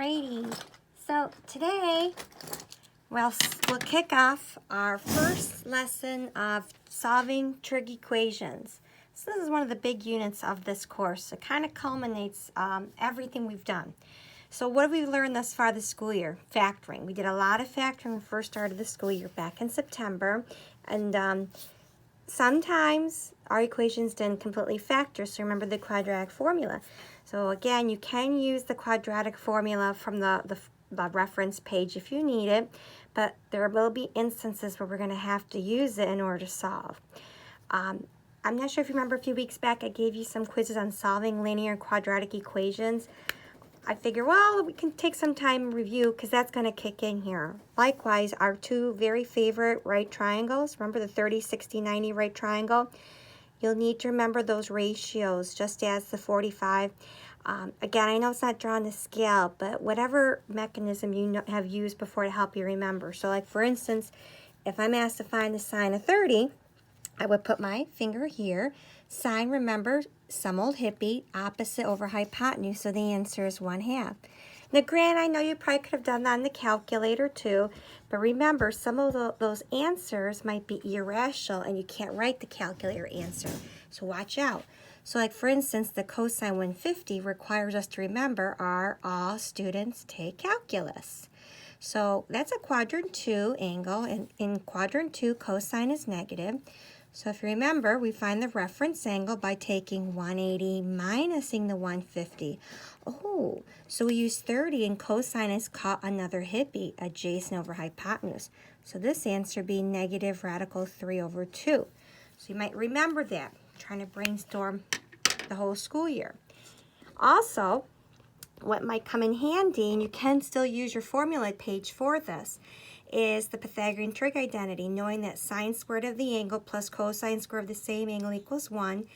Alrighty, so today we'll kick off our first lesson of solving trig equations. So this is one of the big units of this course. It kind of culminates everything we've done. So what have we learned thus far this school year? Factoring. We did a lot of factoring when we first started the school year back in September. And sometimes our equations didn't completely factor, so remember the quadratic formula. So again, you can use the quadratic formula from the reference page if you need it, but there will be instances where we're going to have to use it in order to solve. I'm not sure if you remember a few weeks back I gave you some quizzes on solving linear and quadratic equations. I figure, well, we can take some time and review because that's going to kick in here. Likewise, our two very favorite right triangles, remember the 30, 60, 90 right triangle? You'll need to remember those ratios just as the 45. Again, I know it's not drawn to scale, but whatever mechanism you have used before to help you remember. So like for instance, if I'm asked to find the sine of 30, I would put my finger here. Sine, remember, some old hippie, opposite over hypotenuse, so the answer is 1/2. Now, granted, I know you probably could have done that on the calculator too, but remember, some of those answers might be irrational and you can't write the calculator answer, so watch out. So like for instance, the cosine 150 requires us to remember all students take calculus. So that's a quadrant 2 angle, and in quadrant 2, cosine is negative. So if you remember, we find the reference angle by taking 180 minusing the 150. Oh, so we use 30 and cosine has caught another hippie adjacent over hypotenuse. So this answer would be negative radical 3/2. So you might remember that. I'm trying to brainstorm the whole school year. Also, what might come in handy, and you can still use your formula page for this, is the Pythagorean trig identity, knowing that sine squared of the angle plus cosine squared of the same angle equals 1.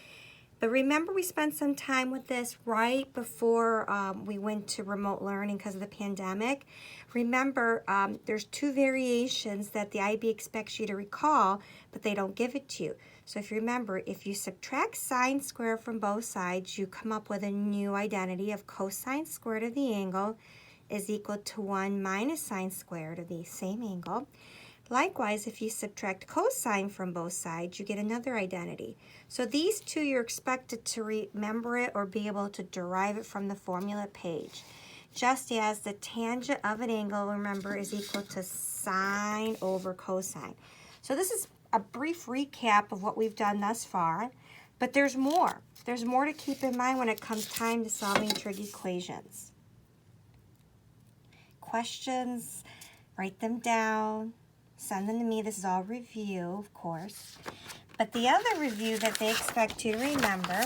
But remember, we spent some time with this right before we went to remote learning because of the pandemic. Remember, there's two variations that the IB expects you to recall, but they don't give it to you. So if you remember, if you subtract sine squared from both sides, you come up with a new identity of cosine squared of the angle is equal to 1 minus sine squared of the same angle. Likewise, if you subtract cosine from both sides, you get another identity. So these two, you're expected to remember it or be able to derive it from the formula page. Just as the tangent of an angle, remember, is equal to sine over cosine. So this is a brief recap of what we've done thus far, but there's more. There's more to keep in mind when it comes time to solving trig equations. Questions, write them down, send them to me. This is all review, of course. But the other review that they expect you to remember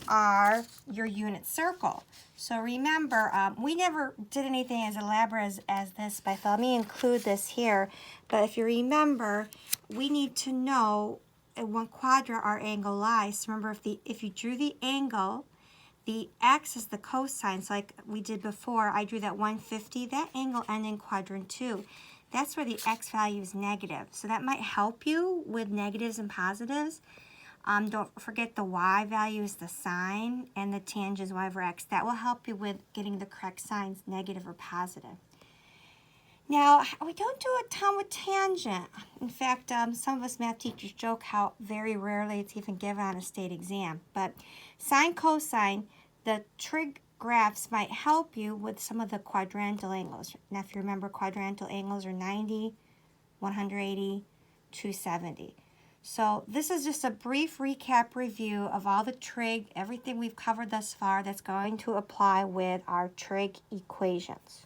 are your unit circle. So remember, we never did anything as elaborate as this, but I thought, let me include this here. But if you remember, we need to know in what quadrant our angle lies. So remember, if you drew the angle, the x is the cosine, so like we did before, I drew that 150, that angle ended in quadrant 2. That's where the x value is negative. So that might help you with negatives and positives. Don't forget the y value is the sine, and the tangent is y over x. That will help you with getting the correct signs, negative or positive. Now, we don't do a ton with tangent. In fact, some of us math teachers joke how very rarely it's even given on a state exam. But sine, cosine, the trig graphs might help you with some of the quadrantal angles. Now, if you remember, quadrantal angles are 90, 180, 270. So this is just a brief recap review of all the trig, everything we've covered thus far that's going to apply with our trig equations.